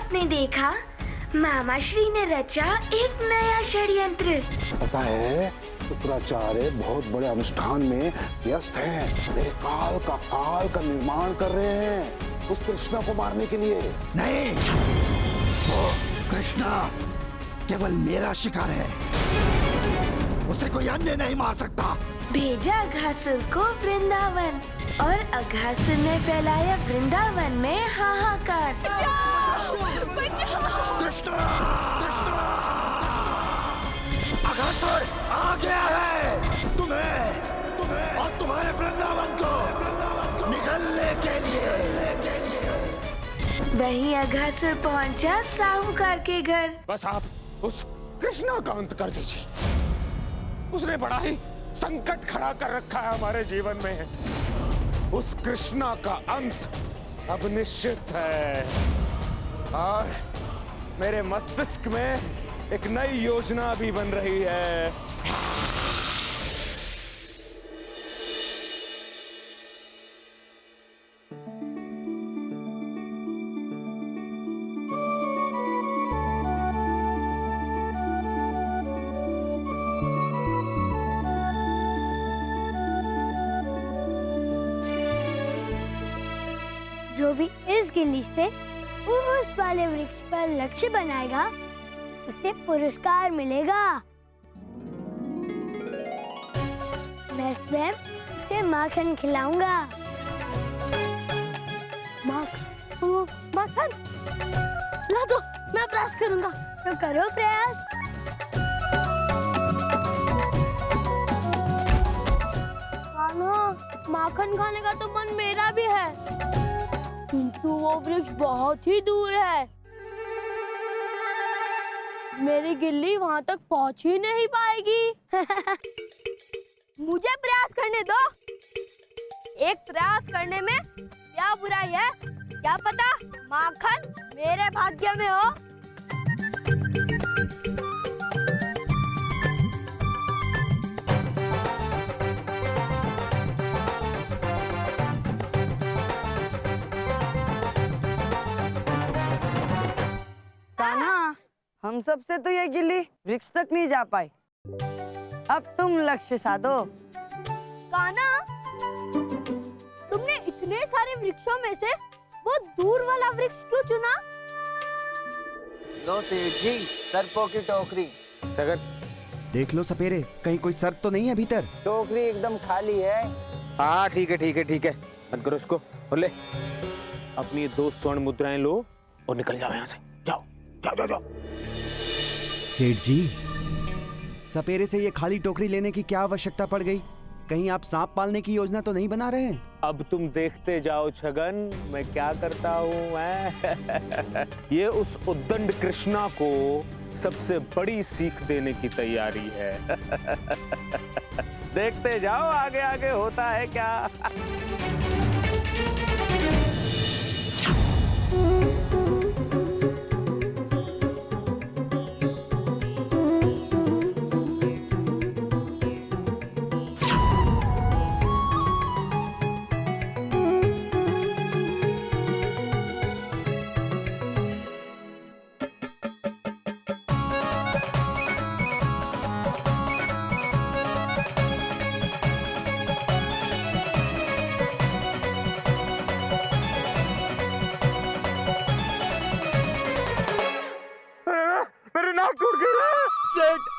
आपने देखा? मामा श्री ने रचा एक नया षड्यंत्र। पता है, शुक्राचार्य बहुत बड़े अनुष्ठान में व्यस्त हैं। वे काल का निर्माण कर रहे हैं उस कृष्णा को मारने के लिए। नहीं, वो कृष्णा केवल मेरा शिकार है, उसे कोई अन्य नहीं मार सकता। भेजा अघासुर को वृंदावन और अघासुर ने फैलाया वृंदावन में हाहाकार। कृष्णा! अघासुर आ गया है तुम्हें और तुम्हारे वृंदावन को निगलने के लिए। वहीं अघासुर पहुंचा साहूकार के घर। बस आप उस कृष्णा का अंत कर दीजिए। उसने बड़ा ही संकट खड़ा कर रखा है हमारे जीवन में। उस कृष्णा का अंत अब निश्चित है और मेरे मस्तिष्क में एक नई योजना भी बन रही है। जो भी इस गिल्ली से उस वाले वृक्ष पर लक्ष्य बनाएगा उसे पुरस्कार मिलेगा। मैं स्वयं उसे माखन खिलाऊंगा। माखन ला दो, मैं प्रयास करूंगा। तो करो प्रयास। माखन खाने का तो मन मेरा भी है, किंतु वो वृक्ष बहुत ही दूर है। मेरी गिल्ली वहां तक पहुंच ही नहीं पाएगी। मुझे प्रयास करने दो। एक प्रयास करने में क्या बुराई है? क्या पता माखन मेरे भाग्य में हो। हम सबसे तो ये गिल्ली वृक्ष तक नहीं जा पाई। अब तुम लक्ष्य साधो। कान्हा, तुमने इतने सारे वृक्षों में से वो दूर वाला वृक्ष क्यों चुना? लो सेठ जी, सर्पों की टोकरी। सगर देख लो सपेरे, कहीं कोई सर्प तो नहीं है भीतर? टोकरी एकदम खाली है। हाँ ठीक है। मत करो उसको। और ले अपनी 2 स्वर्ण मुद्राएं लो और निकल जाओ यहाँ से। जाओ। सेठ जी, सपेरे से ये खाली टोकरी लेने की क्या आवश्यकता पड़ गई? कहीं आप सांप पालने की योजना तो नहीं बना रहे हैं? अब तुम देखते जाओ छगन, मैं क्या करता हूँ मैं। ये उस उद्दंड कृष्णा को सबसे बड़ी सीख देने की तैयारी है। देखते जाओ आगे आगे होता है क्या।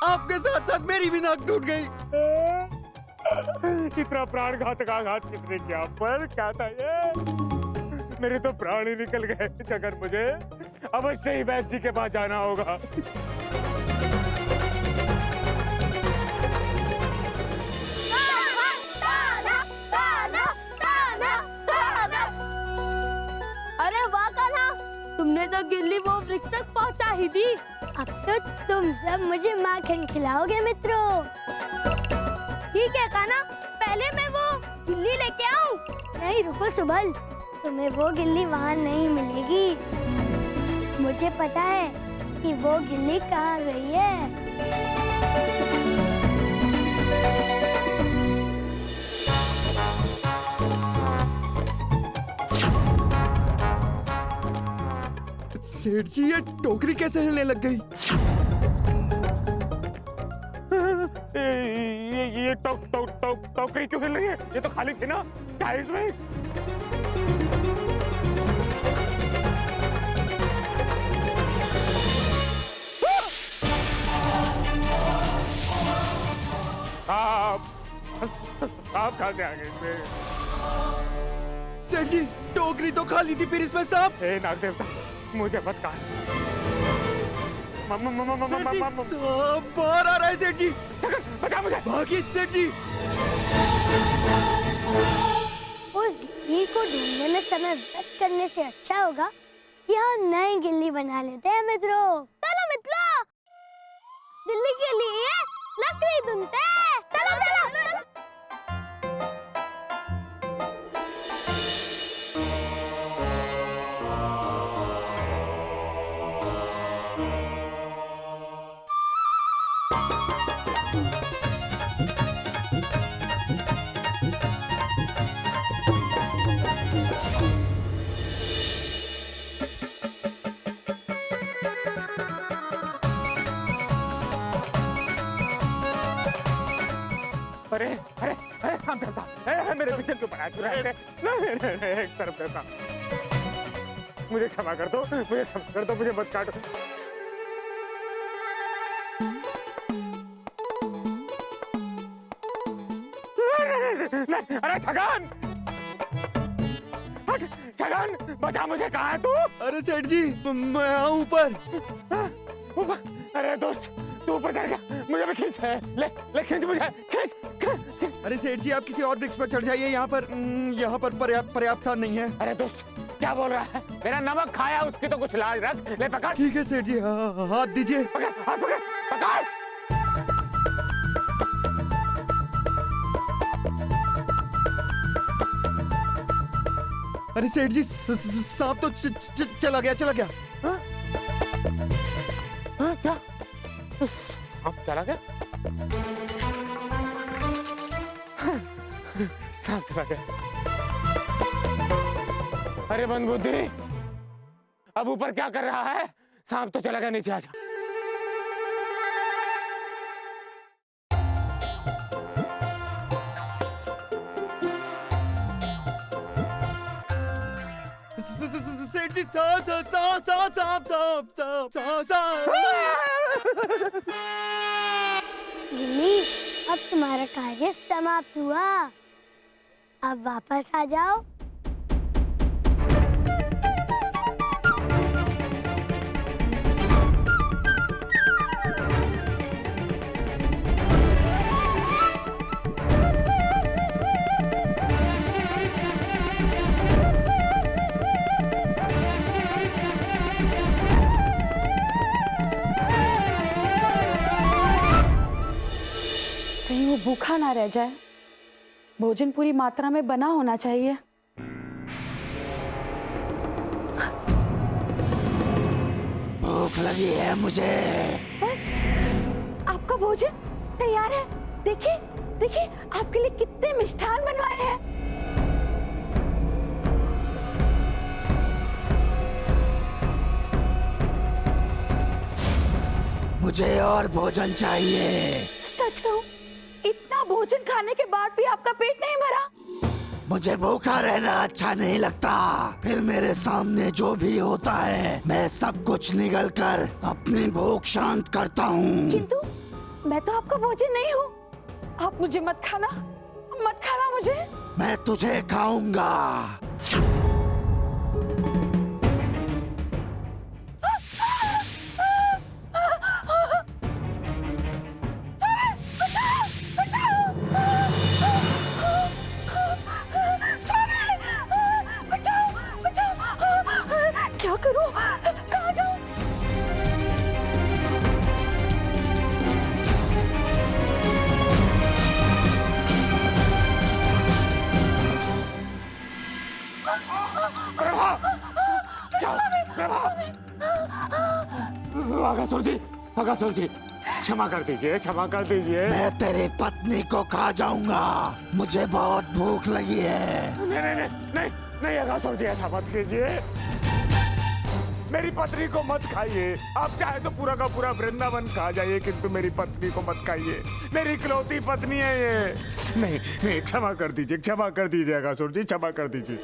आपके साथ साथ मेरी भी नाक टूट गई। कितना प्राणघातक आघात किसने किया पर क्या था ये? मेरे तो प्राण ही निकल गए। जगन मुझे अवश्य ही वैद्य जी के पास जाना होगा। अरे वाह कान्हा, तुमने तो गिल्ली वो वृक्ष तक पहुंचा ही दी। अब तो तुम सब मुझे माखन खिलाओगे मित्रों। ठीक है कान्हा, पहले मैं वो गिल्ली लेके आऊं। नहीं रुको सुबल, तुम्हें वो गिल्ली वहाँ नहीं मिलेगी। मुझे पता है कि वो गिल्ली कहाँ गई है। सेठ जी ये टोकरी कैसे हिलने लग गई? ये टोकरी क्यों हिल रही है? ये तो खाली थी ना, क्या है इसमें? आप कहाँ से आ गए इसमें? सेठ जी टोकरी तो खाली थी, फिर इसमें सांप। हे नाग देवता, मुझे मत काट। सांप बाहर आ रहा है सेठ जी, बचा मुझे। भागिए सेठ जी। उस गिल्ली को ढूंढने में समय व्यर्थ करने से अच्छा होगा कि हम नई गिल्ली बना लेते हैं मित्रों। चलो मित्रों, दिल्ली के लिए लकड़ी ढूंढते हैं। चलो चलो, चलो। अरे अरे अरे काम करता, अरे मेरे पीछे क्यों पड़ा? एक तरफ देता, मुझे क्षमा कर दो, मुझे क्षमा कर दो, मुझे मत काटो। अरे छगन, छगन बचा मुझे। कहाँ है तू? अरे सेठ जी मैं आऊं ऊपर। ऊपर? अरे दोस्त तू ऊपर चढ़ गया, मुझे भी खींच। ले खींच मुझे, खींच। अरे सेठ जी आप किसी और वृक्ष पर चढ़ जाइए, यहाँ पर पर्याप्त स्थान नहीं है। अरे दोस्त क्या बोल रहा है? मेरा नमक खाया, उसकी तो कुछ लाज रख। ले पकड़। ठीक है सेठ जी, हाथ दीजिए। पकड़, हाथ पकड़, पकड़। अरे सेठ जी सांप तो चला गया। हाँ? क्या? सांप चला गया? सांप चला गया। अरे मंदबुद्धि, अब ऊपर क्या कर रहा है? सांप तो चला गया, नीचे आजा। सेठ जी सांप। गिल्ली, अब तुम्हारा कार्य समाप्त हुआ। अब वापस आ जाओ। कहीं वो भूखा ना रह जाए। भोजन पूरी मात्रा में बना होना चाहिए। भूख लगी है मुझे। बस आपका भोजन तैयार है। देखिए देखिए आपके लिए कितने मिष्ठान बनवाए हैं। मुझे और भोजन चाहिए। सच कहूं, इतना भोजन खाने के बाद भी आपका पेट नहीं भरा? मुझे भूखा रहना अच्छा नहीं लगता। फिर मेरे सामने जो भी होता है मैं सब कुछ निगल कर अपनी भूख शांत करता हूँ। किंतु मैं तो आपका भोजन नहीं हूँ। आप मुझे मत खाना मुझे। मैं तुझे खाऊंगा। क्या करूं? कहाँ जाऊं? अगासुर जी, क्षमा कर दीजिए। मैं तेरी पत्नी को खा जाऊंगा। मुझे बहुत भूख लगी है। नहीं अगासुर जी, ऐसा मत कीजिए। मेरी पत्नी को मत खाइए। आप चाहे तो पूरा का पूरा वृंदावन खा जाइए, किंतु मेरी पत्नी को मत खाइए। मेरी इकलौती पत्नी है ये। नहीं नहीं, क्षमा कर दीजिए, क्षमा कर दीजिए अगासुर जी, क्षमा कर दीजिए।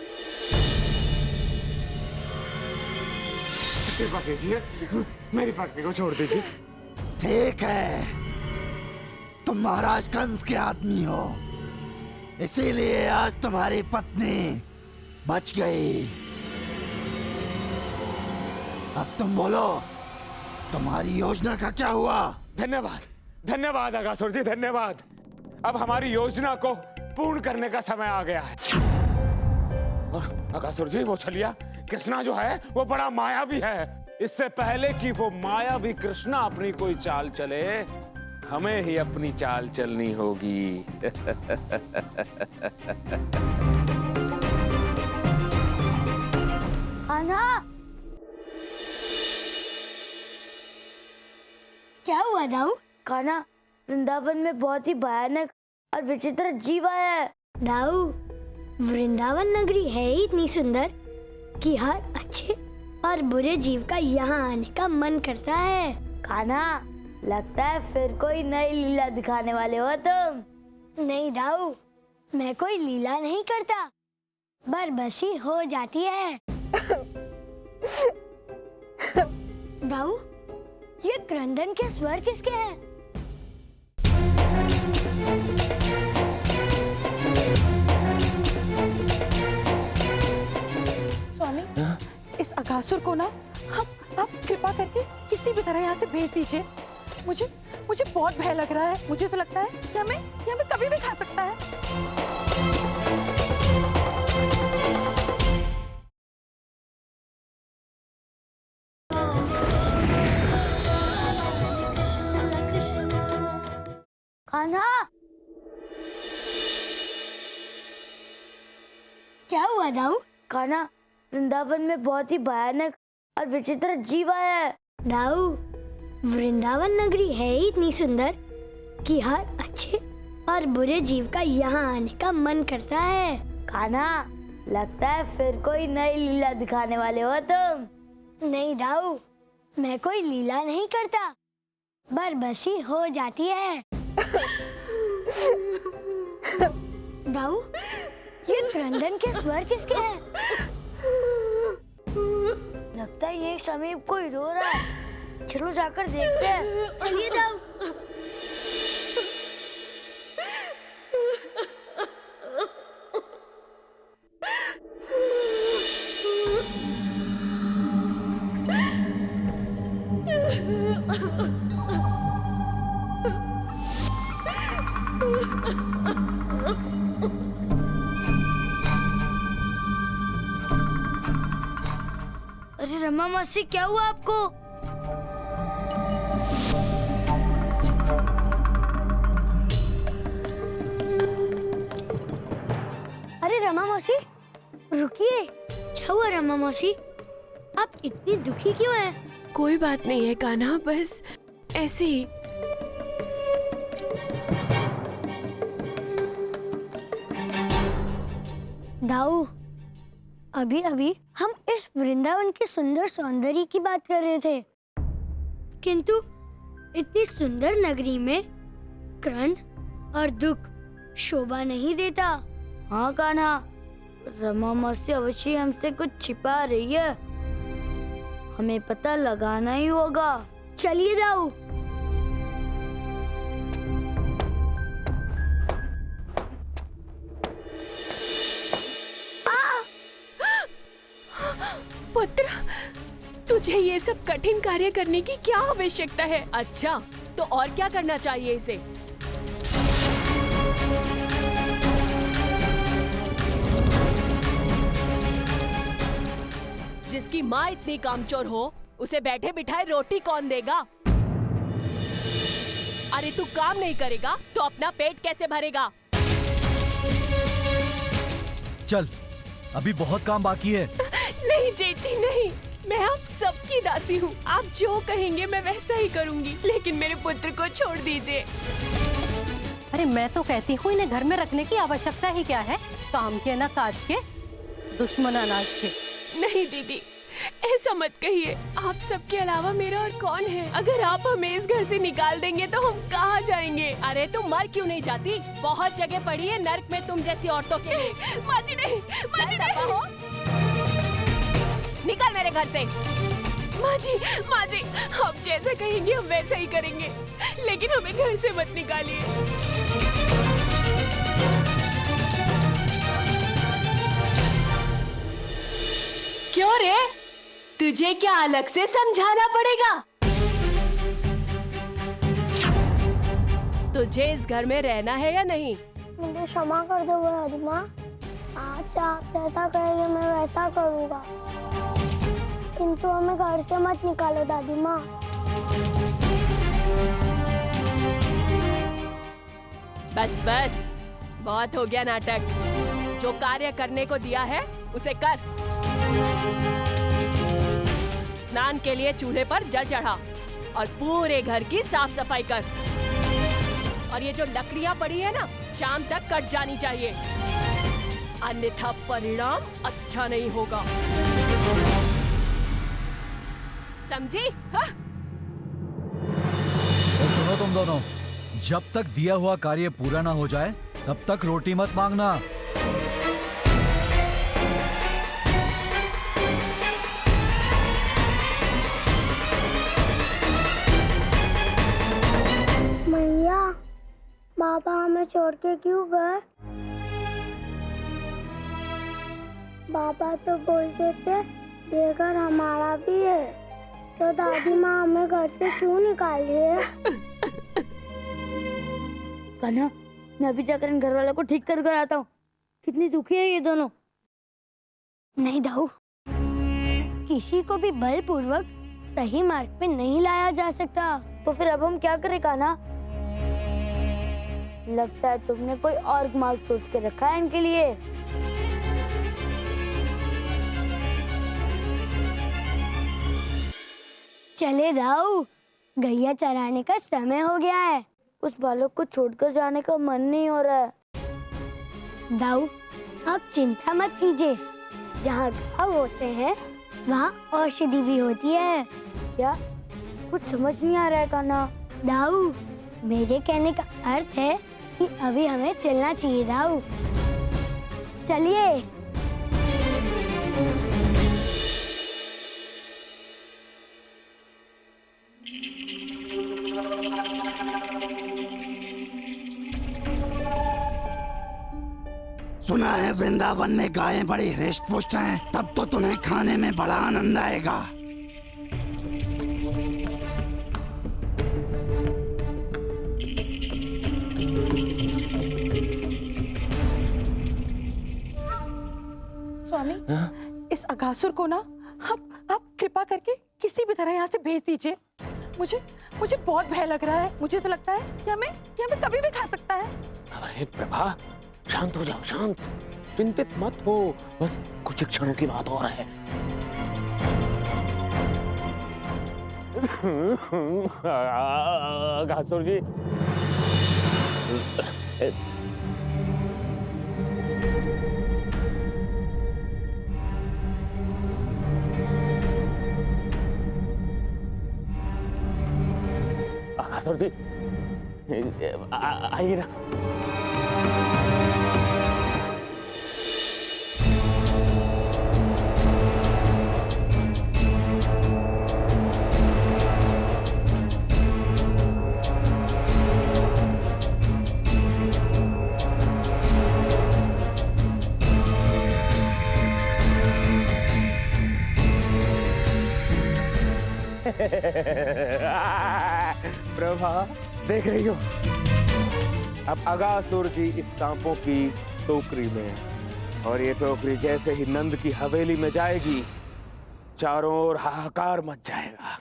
कृपा कीजिए, मेरी पत्नी को छोड़ दीजिए। ठीक है, तुम महाराज कंस के आदमी हो, इसीलिए आज तुम्हारी पत्नी बच गई। अब तुम बोलो, तुम्हारी योजना का क्या हुआ? धन्यवाद, धन्यवाद अगासुर जी, धन्यवाद। अब हमारी योजना को पूर्ण करने का समय आ गया है। और अगासुर जी, वो छलिया कृष्णा जो है वो बड़ा मायावी है। इससे पहले कि वो मायावी कृष्णा अपनी कोई चाल चले, हमें ही अपनी चाल चलनी होगी। कान्हा, क्या हुआ दाऊ? कान्हा, वृंदावन में बहुत ही भयानक और विचित्र जीव आया है। दाऊ, वृंदावन नगरी है ही इतनी सुंदर कि हर अच्छे और बुरे जीव का यहाँ आने का मन करता है। कान्हा, लगता है फिर कोई नई लीला दिखाने वाले हो तुम। नहीं दाऊ, मैं कोई लीला नहीं करता, बरबसी हो जाती है। दाऊ, ये क्रंदन के स्वर किसके हैं? स्वामी, इस अगासुर को ना आप कृपा करके किसी भी तरह यहाँ से भेज दीजिए। मुझे बहुत भय लग रहा है। मुझे तो लगता है कि हमें कभी भी खा सकता है। कान्हा, क्या हुआ दाऊ? कान्हा, वृंदावन में बहुत ही भयानक और विचित्र जीव आया है। दाऊ, वृंदावन नगरी है ही इतनी सुंदर कि हर अच्छे और बुरे जीव का यहाँ आने का मन करता है। कान्हा, लगता है फिर कोई नई लीला दिखाने वाले हो तुम। नहीं दाऊ, मैं कोई लीला नहीं करता, बरबसी हो जाती है। दाऊ, ये क्रंदन के स्वर किसके हैं? लगता है ये समीप कोई रो रहा है। चलो जाकर देखते हैं। चलिए दाऊ। अरे रमा मौसी, क्या हुआ आपको? अरे रमा मौसी, रुकिए। क्या हुआ रमा मौसी? आप इतनी दुखी क्यों हैं? कोई बात नहीं है कान्हा, बस ऐसे ही। दाऊ, अभी अभी हम इस वृंदावन के सुंदर सौंदर्य की बात कर रहे थे, किंतु इतनी सुंदर नगरी में क्रंद और दुख शोभा नहीं देता। हाँ कान्हा, रमा मौसी अवश्य हमसे कुछ छिपा रही है। हमें पता लगाना ही होगा। चलिए दाऊ। पुत्र, तुझे ये सब कठिन कार्य करने की क्या आवश्यकता है? अच्छा, तो और क्या करना चाहिए इसे? जिसकी माँ इतनी कामचोर हो, उसे बैठे बिठाए रोटी कौन देगा? अरे तू काम नहीं करेगा तो अपना पेट कैसे भरेगा? चल, अभी बहुत काम बाकी है। नहीं जेठी नहीं, मैं आप सबकी दासी हूँ। आप जो कहेंगे मैं वैसा ही करूँगी, लेकिन मेरे पुत्र को छोड़ दीजिए। अरे मैं तो कहती हूँ इन्हें घर में रखने की आवश्यकता ही क्या है? काम के ना काज के, दुश्मन अनाज के। नहीं दीदी, ऐसा मत कहिए। आप सबके अलावा मेरा और कौन है? अगर आप हमें इस घर से निकाल देंगे तो हम कहाँ जाएंगे? अरे तुम मर क्यों नहीं जाती? बहुत जगह पड़ी है नर्क में तुम जैसी औरतों के लिए। माँ जी नहीं, माँ जी नहीं। निकल मेरे घर से। माँ जी, आप जैसा कहेंगे हम वैसा ही करेंगे, लेकिन हमें घर से मत निकालिए। क्यों रे? तुझे क्या अलग से समझाना पड़ेगा? तुझे इस घर में रहना है या नहीं? मुझे क्षमा कर दो दादी माँ। आज से आप जैसा कहेंगे मैं वैसा करूँगा, किंतु हमें घर से मत निकालो दादी माँ। बस बस, बहुत हो गया नाटक। जो कार्य करने को दिया है उसे कर। स्नान के लिए चूल्हे पर जल चढ़ा और पूरे घर की साफ सफाई कर। और ये जो लकड़ियां पड़ी है ना, शाम तक कट जानी चाहिए, अन्यथा परिणाम अच्छा नहीं होगा। समझी? हाँ? तो सुनो तुम दोनों, जब तक दिया हुआ कार्य पूरा ना हो जाए तब तक रोटी मत मांगना। मैया, बाबा हमें छोड़ के क्यों गए? बाबा तो बोलते थे ये घर हमारा भी है, तो दादी माँ हमें घर से क्यों निकाली है? कान्हा, मैं अभी जाकर इन घर वालों को ठीक कर आता हूँ। कितनी दुखी है ये दोनों। नहीं दाऊ, किसी को भी बलपूर्वक सही मार्ग पे नहीं लाया जा सकता। तो फिर अब हम क्या करें कान्हा? लगता है तुमने कोई और मार्ग सोच के रखा है इनके लिए। चले दाऊ, गैया चराने का समय हो गया है। उस बालक को छोड़कर जाने का मन नहीं हो रहा है। दाऊ, आप चिंता मत कीजिए। जहाँ घाव होते हैं वहाँ औषधि भी होती है। क्या? कुछ समझ नहीं आ रहा है कान्हा। दाऊ, मेरे कहने का अर्थ है कि अभी हमें चलना चाहिए दाऊ। चलिए। सुना है वृंदावन में गायें बड़ी हृष्ट पुष्ट हैं, तब तो तुम्हें खाने में बड़ा आनंद आएगा। स्वामी, इस अगासुर को ना आप कृपा करके किसी भी तरह यहाँ से भेज दीजिए। मुझे बहुत भय लग रहा है। मुझे तो लगता है कि हमें कभी भी खा सकता है। अरे प्रभा, शांत हो जाओ, शांत। चिंतित मत हो, बस कुछ क्षणों की बात और है। घासुर जी, घासुर जी, आइए ना। प्रभा, देख रही हो, अब अगासुर जी इस सांपों की टोकरी में है, और ये टोकरी जैसे ही नंद की हवेली में जाएगी, चारों ओर हाहाकार मच जाएगा।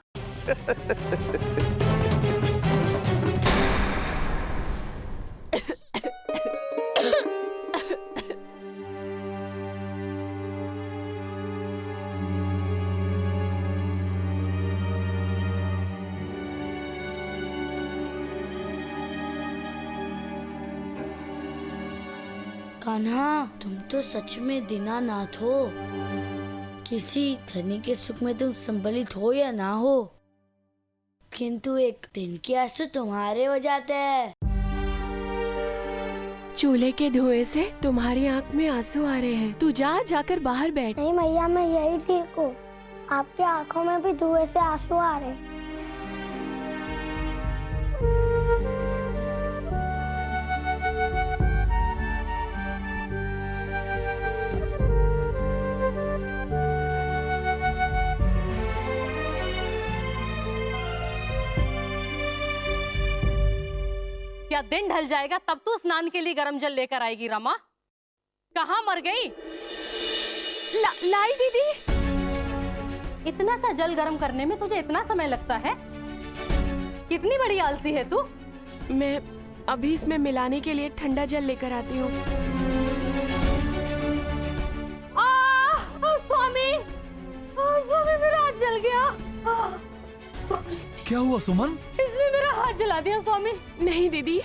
कान्हा, तुम तो सच में दीनानाथ हो। किसी धनी के सुख में तुम संबलित हो या ना हो, किंतु एक दिन के आंसू तुम्हारे हो जाते हैं। चूल्हे के धुएं से तुम्हारी आंख में आंसू आ रहे हैं। तू जाकर बाहर बैठ। नहीं मैया, मैं यही ठीक हूँ। आपकी आंखों में भी धुएं से आंसू आ रहे। क्या दिन ढल जाएगा तब तू स्नान के लिए गर्म जल लेकर आएगी रमा? कहाँ मर गई? लाई दीदी। इतना सा जल गर्म करने में तुझे इतना समय लगता है? कितनी बड़ी आलसी है तू। मैं अभी इसमें मिलाने के लिए ठंडा जल लेकर आती हूँ। स्वामी, स्वामी मेरा हाथ जल गया। स्वामी, क्या हुआ सुमन? इसने मेरा हाथ जला दिया स्वामी। नहीं दीदी,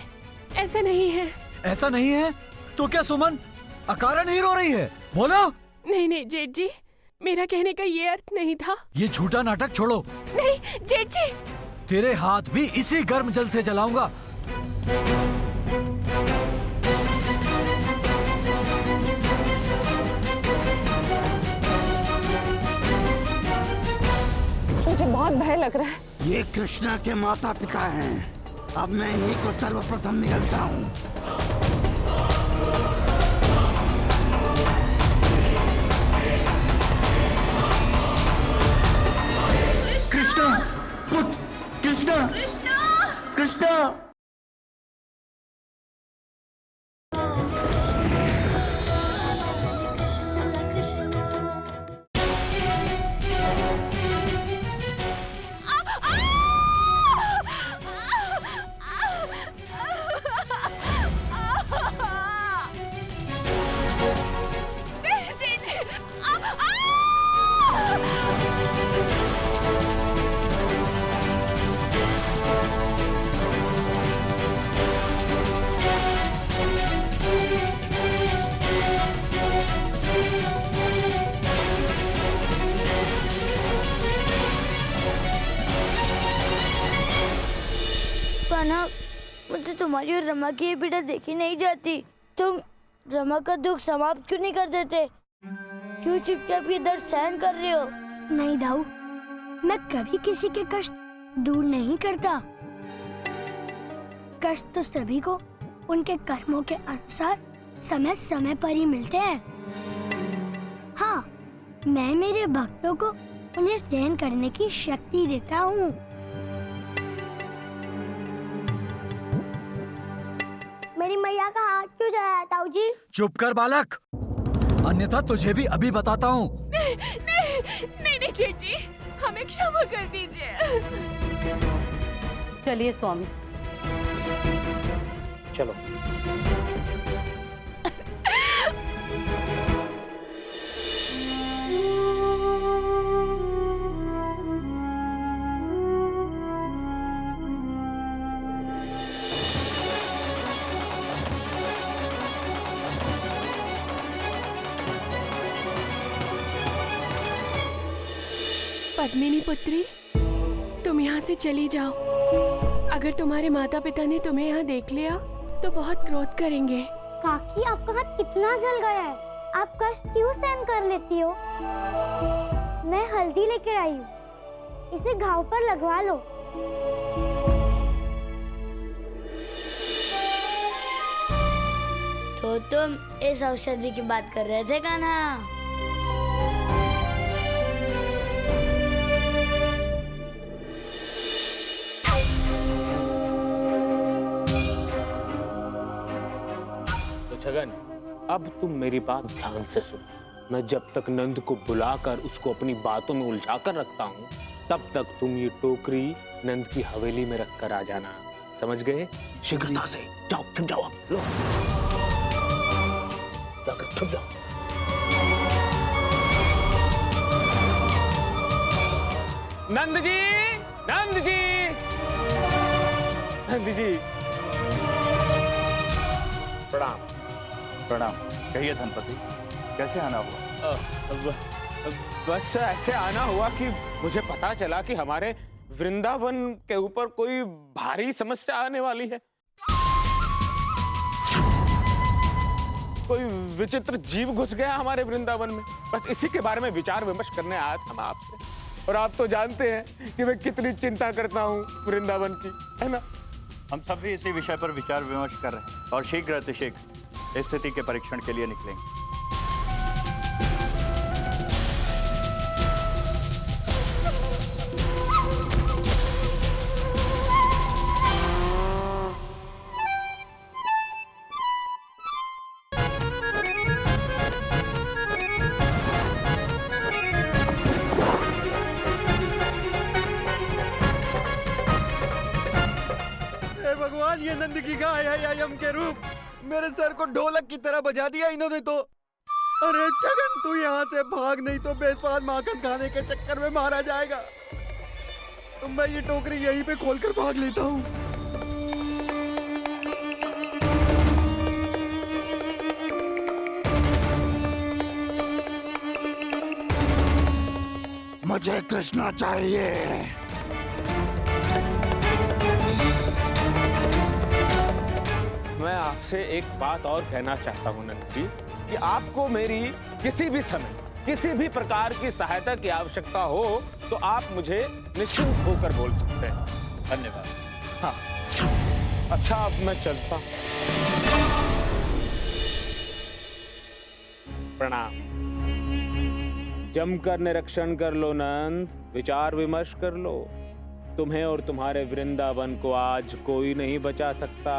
ऐसा नहीं है। ऐसा नहीं है तो क्या सुमन अकारण ही रो रही है? बोलो। नहीं जेठ जी, मेरा कहने का ये अर्थ नहीं था। ये झूठा नाटक छोड़ो। नहीं जेठ जी, तेरे हाथ भी इसी गर्म जल से जलाऊंगा। मुझे बहुत भय लग रहा है। ये कृष्णा के माता पिता हैं। अब मैं इन्हीं को सर्वप्रथम निगलता हूँ। कृष्णा, पुत्र कृष्णा, कृष्णा। कान्हा, मुझे तुम्हारी और रमा की ये पीड़ा देखी नहीं जाती। तुम रमा का दुख समाप्त क्यों नहीं कर देते? क्यों चुपचाप ये दर्द सहन कर रहे हो? नहीं दाऊ, मैं कभी किसी के कष्ट दूर नहीं करता। कष्ट तो सभी को उनके कर्मों के अनुसार समय समय पर ही मिलते हैं। हाँ, मैं मेरे भक्तों को उन्हें सहन करने की शक्ति देता हूँ। मेरी मैया का हाथ क्यों जलाया ताऊ जी? चुप कर बालक, अन्यथा तुझे भी अभी बताता हूँ। नहीं जेठ जी, हमें क्षमा कर दीजिए। चलिए स्वामी। चलो। पद्मिनी पुत्री, तुम यहाँ से चली जाओ। अगर तुम्हारे माता पिता ने तुम्हें यहाँ देख लिया तो बहुत क्रोध करेंगे। काकी, आपका हाथ कितना जल गया है। आप कष्ट क्यों सहन कर लेती हो? मैं हल्दी लेकर आई हूँ, इसे घाव पर लगवा लो। तो तुम इस औषधि की बात कर रहे थे कान्हा? छगन, अब तुम मेरी बात ध्यान से सुनो। मैं जब तक नंद को बुलाकर उसको अपनी बातों में उलझा कर रखता हूँ, तब तक तुम ये टोकरी नंद की हवेली में रख कर आ जाना। समझ गए? शीघ्रता से जाओ, छुप जाओ। अब लो, जाकर छुप जाओ। नंद जी, नंद जी, नंद जी, प्रणाम। प्रणाम। कहिए धनपति, कैसे आना हुआ? बस ऐसे आना हुआ कि मुझे पता चला कि हमारे वृंदावन के ऊपर कोई भारी समस्या आने वाली है। कोई विचित्र जीव घुस गया हमारे वृंदावन में। बस इसी के बारे में विचार विमर्श करने आया था मैं आपसे। और आप तो जानते हैं कि मैं कितनी चिंता करता हूँ वृंदावन की, है ना? हम सब भी इसी विषय पर विचार विमर्श कर रहे हैं और शीघ्र अतिशीघ्र स्थिति के परीक्षण के लिए निकलेंगे। भगवान, ये नंद की गाय है या यम के रूप? मेरे सर को ढोलक की तरह बजा दिया इन्होंने तो। अरे छगन, तू यहाँ से भाग, नहीं तो बेस्वाद माखन खाने के चक्कर में मारा जाएगा। तो मैं ये टोकरी यहीं पे खोलकर भाग लेता हूँ। मुझे कृष्णा चाहिए। मैं आपसे एक बात और कहना चाहता हूं नंद जी, कि आपको मेरी किसी भी समय किसी भी प्रकार की सहायता की आवश्यकता हो तो आप मुझे निश्चिंत होकर बोल सकते हैं। धन्यवाद। हाँ, अच्छा, अब मैं चलता हूं। प्रणाम। जमकर निरीक्षण कर लो नंद, विचार विमर्श कर लो। तुम्हें और तुम्हारे वृंदावन को आज कोई नहीं बचा सकता,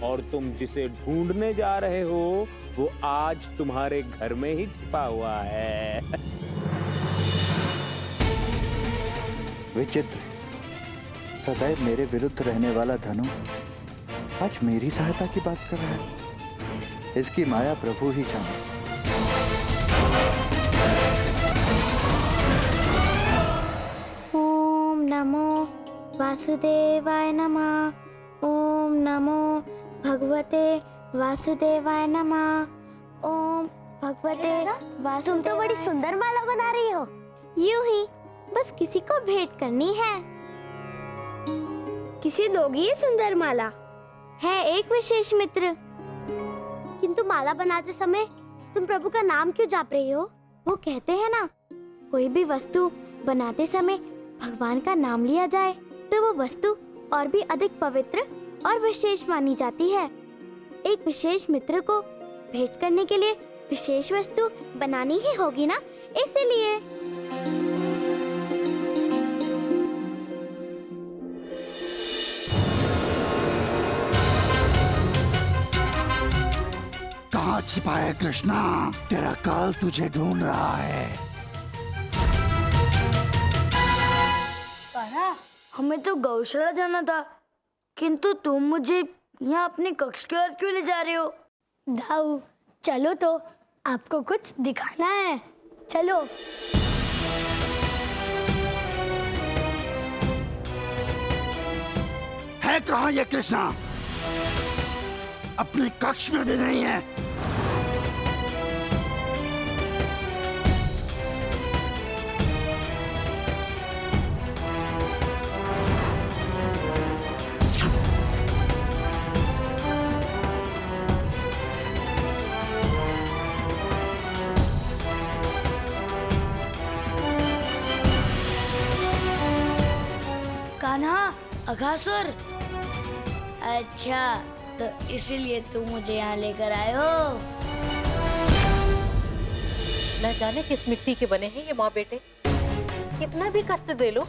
और तुम जिसे ढूंढने जा रहे हो वो आज तुम्हारे घर में ही छिपा हुआ है। विचित्र, सदैव मेरे विरुद्ध रहने वाला धनु आज मेरी सहायता की बात कर रहा है। इसकी माया प्रभु ही जाने। ओम नमो वासुदेवाय नमः। ओम नमो भगवते वासुदेवाय नमः। ओम भगवते वासुदेवाय। तुम तो बड़ी सुंदर माला बना रही हो। यूं ही बस किसी को भेंट करनी है। किसी दोगी ये सुंदर माला? है एक विशेष मित्र। किंतु माला बनाते समय तुम प्रभु का नाम क्यों जाप रही हो? वो कहते हैं ना, कोई भी वस्तु बनाते समय भगवान का नाम लिया जाए तो वो वस्तु और भी अधिक पवित्र और विशेष मानी जाती है। एक विशेष मित्र को भेंट करने के लिए विशेष वस्तु बनानी ही होगी ना, इसलिए। कहाँ छिपा है कृष्णा? तेरा काल तुझे ढूंढ रहा है। कान्हा, हमें तो गौशाला जाना था, किंतु तुम मुझे यहाँ अपने कक्ष की ओर क्यों ले जा रहे हो? दाऊ, चलो तो, आपको कुछ दिखाना है। चलो। है कहाँ ये कृष्णा? अपने कक्ष में भी नहीं है। कान्हा, अघासुर। अच्छा, तो इसीलिए तुम मुझे यहाँ लेकर आए हो। न जाने किस मिट्टी के बने हैं ये माँ बेटे। कितना भी कष्ट दे लो,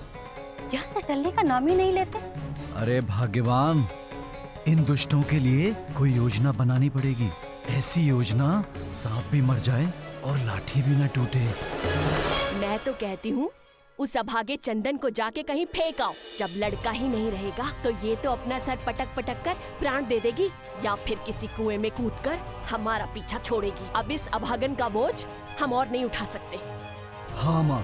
यहाँ से टलने का नाम ही नहीं लेते। अरे भाग्यवान, इन दुष्टों के लिए कोई योजना बनानी पड़ेगी। ऐसी योजना सांप भी मर जाए और लाठी भी न टूटे। मैं तो कहती हूँ उस अभागे चंदन को जाके कहीं फेंक आओ। जब लड़का ही नहीं रहेगा तो ये तो अपना सर पटक पटक कर प्राण दे देगी, या फिर किसी कुएं में कूदकर हमारा पीछा छोड़ेगी। अब इस अभागन का बोझ हम और नहीं उठा सकते। हाँ माँ,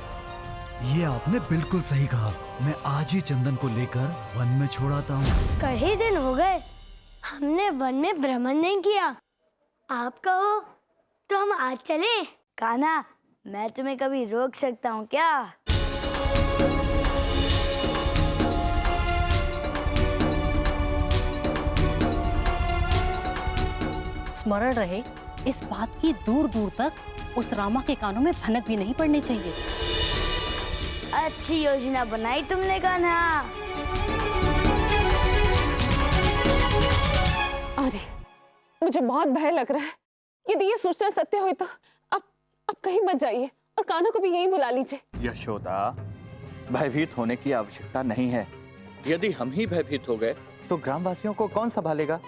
ये आपने बिल्कुल सही कहा। मैं आज ही चंदन को लेकर वन में छोड़ आता हूँ। कई दिन हो गए हमने वन में भ्रमण नहीं किया। आप कहो तो हम आज चलें। कान्हा, मैं तुम्हें कभी रोक सकता हूँ क्या? स्मरण रहे, इस बात की दूर दूर तक उस रामा के कानों में भनक भी नहीं पड़नी चाहिए। अच्छी योजना बनाई तुमने कान्हा। अरे मुझे बहुत भय लग रहा है। यदि ये सूचना सत्य हुई तो अब कहीं मत जाइए और कान्हा को भी यहीं बुला लीजिए। यशोदा, भयभीत होने की आवश्यकता नहीं है। यदि हम ही भयभीत हो गए तो ग्रामवासियों को कौन संभालेगा?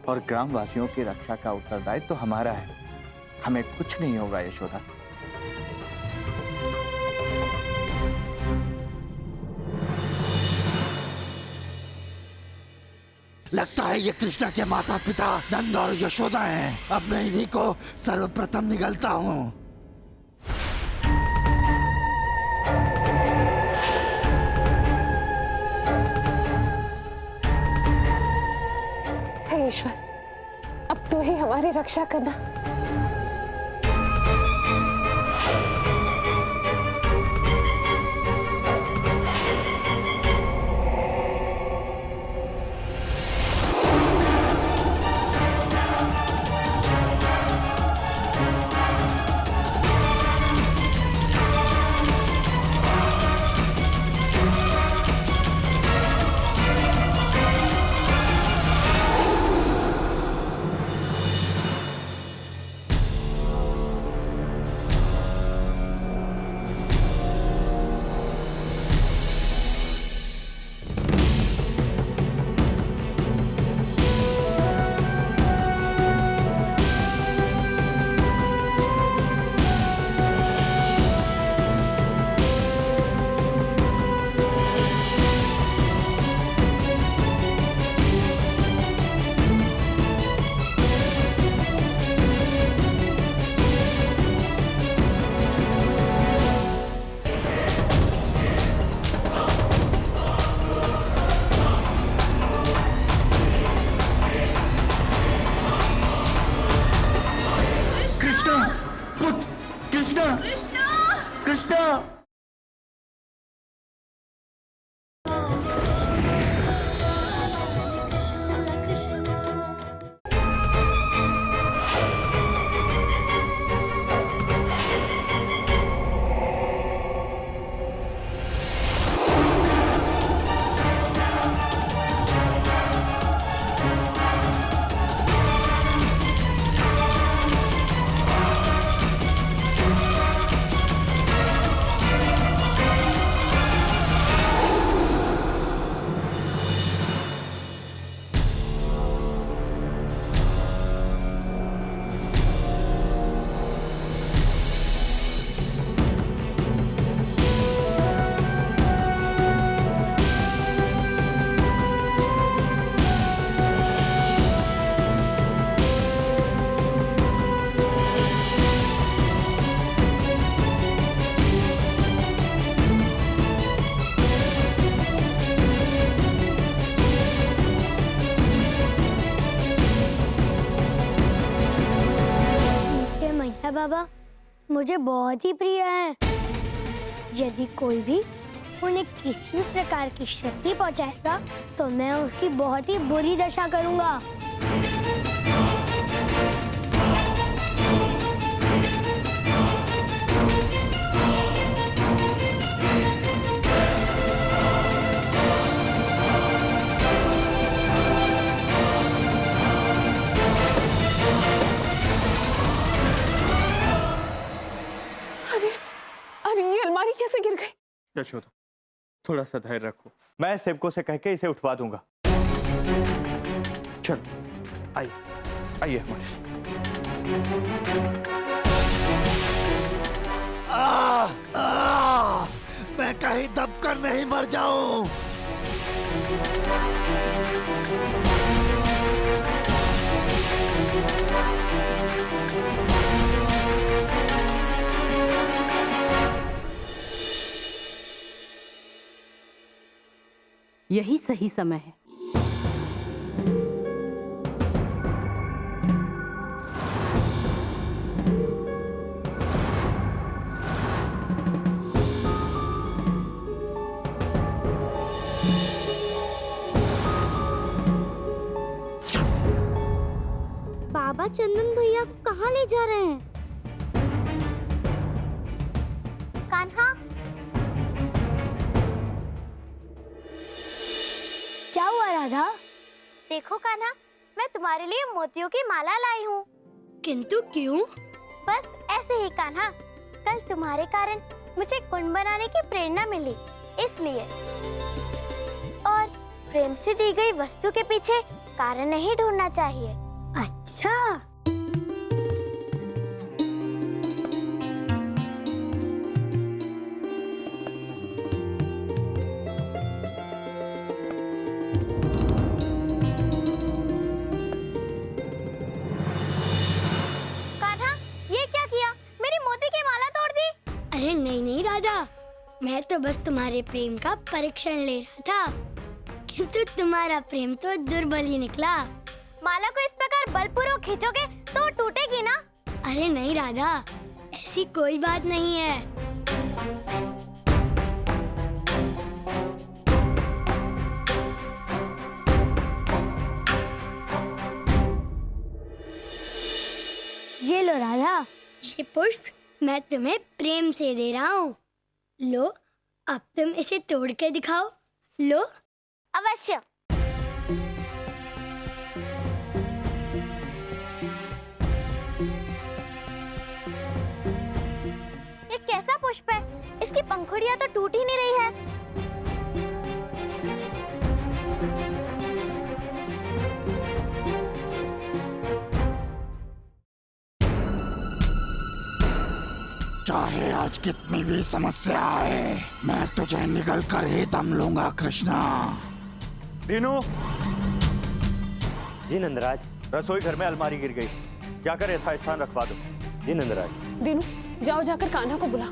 और ग्रामवासियों की रक्षा का उत्तरदायित्व तो हमारा है। हमें कुछ नहीं होगा यशोदा। लगता है ये कृष्णा के माता पिता नंद और यशोदा हैं। अब मैं इन्हीं को सर्वप्रथम निगलता हूँ। हे ईश्वर, अब तू ही हमारी रक्षा करना। बाबा मुझे बहुत ही प्रिय है। यदि कोई भी उन्हें किसी भी प्रकार की क्षति पहुंचाएगा तो मैं उसकी बहुत ही बुरी दशा करूंगा। कैसे गिर गई? यशोदा, थोड़ा सा धैर्य रखो। मैं सेवकों से कह के इसे उठवा दूंगा। चल आइए आइए हमारे मैं कहीं दबकर नहीं मर जाऊं। यही सही समय है। चंदन भैया कहाँ ले जा रहे हैं? कान्हा, क्या हुआ राधा? देखो कान्हा, मैं तुम्हारे लिए मोतियों की माला लाई हूँ। किंतु क्यों? बस ऐसे ही कान्हा, कल तुम्हारे कारण मुझे कुंड बनाने की प्रेरणा मिली, इसलिए। और प्रेम से दी गई वस्तु के पीछे कारण नहीं ढूंढना चाहिए। अच्छा। कान्हा, ये क्या किया? मेरी मोती की माला तोड़ दी। अरे नहीं नहीं राधा, मैं तो बस तुम्हारे प्रेम का परीक्षण ले रहा था, किंतु तुम्हारा प्रेम तो दुर्बल ही निकला। माला को इस प्रकार बलपूर्वक खींचोगे तो टूटेगी ना? अरे नहीं राधा, ऐसी कोई बात नहीं है। ये लो राधा, ये पुष्प मैं तुम्हें प्रेम से दे रहा हूँ। लो, अब तुम इसे तोड़ के दिखाओ। लो। अवश्य। ये कैसा पुष्प है? इसकी पंखुड़ियां तो टूट ही नहीं रही है। चाहे आज कितनी भी समस्या आए, मैं तुझे निगल कर ही दम लूंगा कृष्णा। दीनू, जी नंदराज। रसोई घर में अलमारी गिर गई, जाकर यथास्थान रखवा दो। जी नंदराज। दीनू, जाओ जाकर कान्हा को बुला।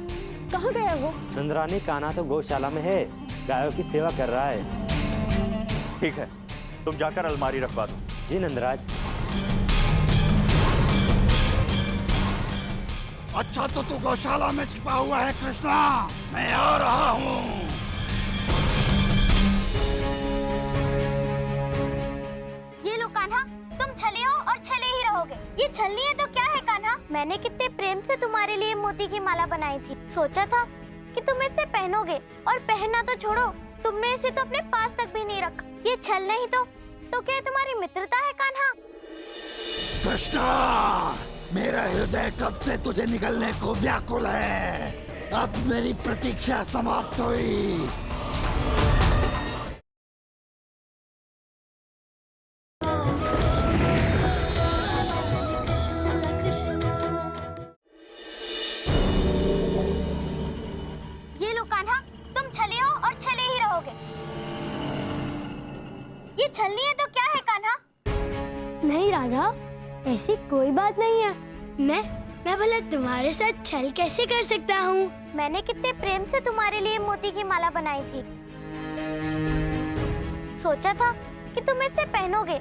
कहाँ गया वो? नंदरानी, कान्हा तो गौशाला में है, गायों की सेवा कर रहा है। ठीक है, तुम जाकर अलमारी रखवा दो। जी नंदराज। अच्छा तो तू गौशाला में छिपा हुआ है कृष्णा, मैं आ रहा हूँ। ये लो कान्हा, तुम छले हो और छले ही रहोगे। ये छलनी है तो क्या है कान्हा? मैंने कितने प्रेम से तुम्हारे लिए मोती की माला बनाई थी। सोचा था कि तुम इसे पहनोगे, और पहनना तो छोड़ो, तुमने इसे तो अपने पास तक भी नहीं रखा। ये छल नहीं तो क्या तुम्हारी मित्रता है कान्हा? कृष्णा, मेरा हृदय कब से तुझे निगलने को व्याकुल है। अब मेरी प्रतीक्षा समाप्त हुई। ये लो कान्हा, तुम छले हो और छले ही रहोगे। ये छलनी है तो क्या है कान्हा? नहीं राधा, ऐसी कोई बात नहीं है। मैं भला तुम्हारे साथ छल कैसे कर सकता हूँ? मैंने कितने प्रेम से तुम्हारे लिए मोती की माला बनाई थी। सोचा था कि तुम इसे पहनोगे,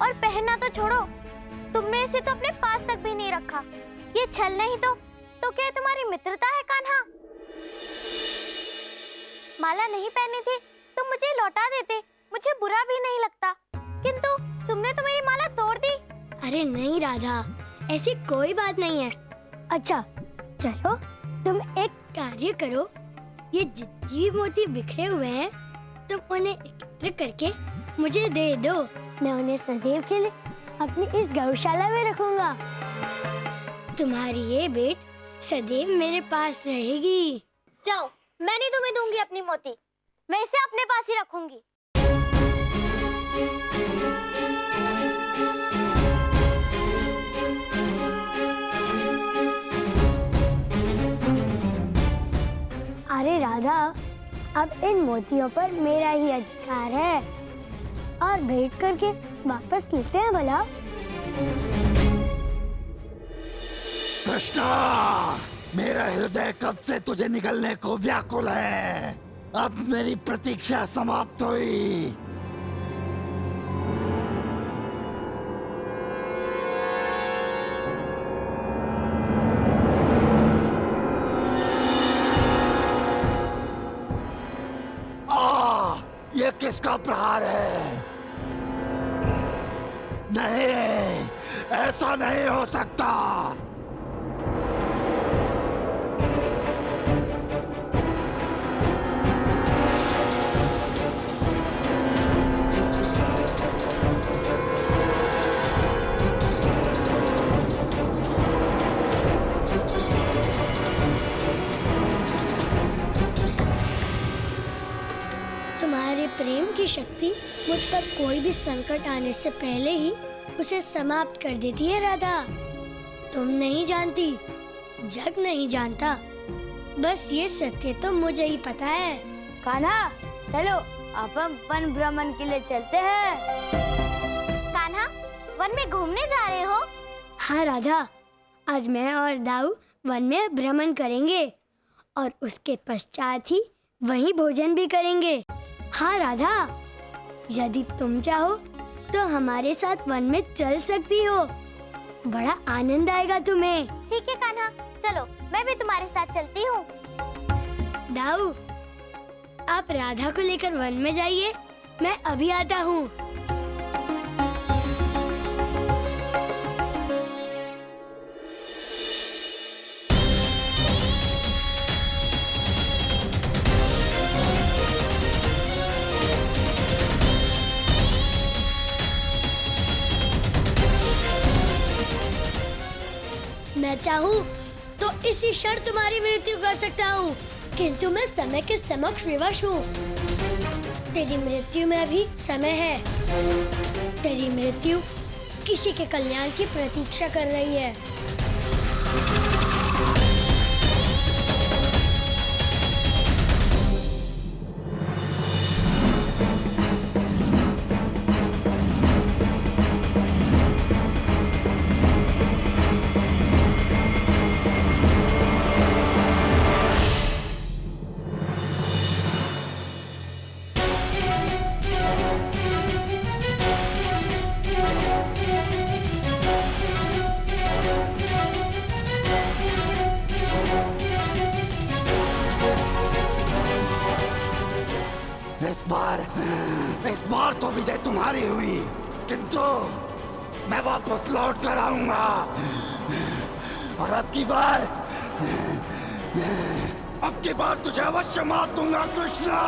और पहनना तो छोड़ो, तुमने इसे तो अपने पास तक भी नहीं रखा। ये छल नहीं तो क्या तुम्हारी मित्रता है कान्हा? माला नहीं पहनी थी तो मुझे लौटा देते, मुझे बुरा भी नहीं लगता, किंतु तुमने तो मेरी माला तोड़ दी। अरे नहीं राधा, ऐसी कोई बात नहीं है। अच्छा चलो, तुम एक कार्य करो, ये जितनी भी मोती बिखरे हुए हैं, तुम उन्हें एकत्र करके मुझे दे दो। मैं उन्हें सदैव के लिए अपनी इस गौशाला में रखूंगा। तुम्हारी ये भेंट सदैव मेरे पास रहेगी। जाओ, मैं नहीं तुम्हें दूंगी अपनी मोती, मैं इसे अपने पास ही रखूंगी। अरे राधा, अब इन मोतियों पर मेरा ही अधिकार है, और भेंट करके वापस लेते हैं भला। कृष्णा, मेरा हृदय कब से तुझे निगलने को व्याकुल है। अब मेरी प्रतीक्षा समाप्त हुई। ये किसका प्रहार है? नहीं, ऐसा नहीं हो सकता। तुम्हारे प्रेम की शक्ति मुझ पर कोई भी संकट आने से पहले ही उसे समाप्त कर देती है राधा। तुम नहीं जानती, जग नहीं जानता, बस ये सत्य तो मुझे ही पता है। कान्हा, चलो अब हम वन भ्रमण के लिए चलते हैं। कान्हा, वन में घूमने जा रहे हो? हाँ राधा, आज मैं और दाऊ वन में भ्रमण करेंगे और उसके पश्चात ही वहीं भोजन भी करेंगे। हाँ राधा, यदि तुम चाहो तो हमारे साथ वन में चल सकती हो, बड़ा आनंद आएगा तुम्हें। ठीक है कान्हा, चलो मैं भी तुम्हारे साथ चलती हूँ। दाऊ, आप राधा को लेकर वन में जाइए, मैं अभी आता हूँ। मैं चाहूँ तो इसी क्षण तुम्हारी मृत्यु कर सकता हूँ, किंतु मैं समय के समक्ष विवश हूँ। तेरी मृत्यु में भी समय है। तेरी मृत्यु किसी के कल्याण की प्रतीक्षा कर रही है। इस बार तो विजय तुम्हारी हुई, किंतु मैं वापस लौट कर आऊंगा और अब की बार तुझे अवश्य मार दूंगा कृष्णा।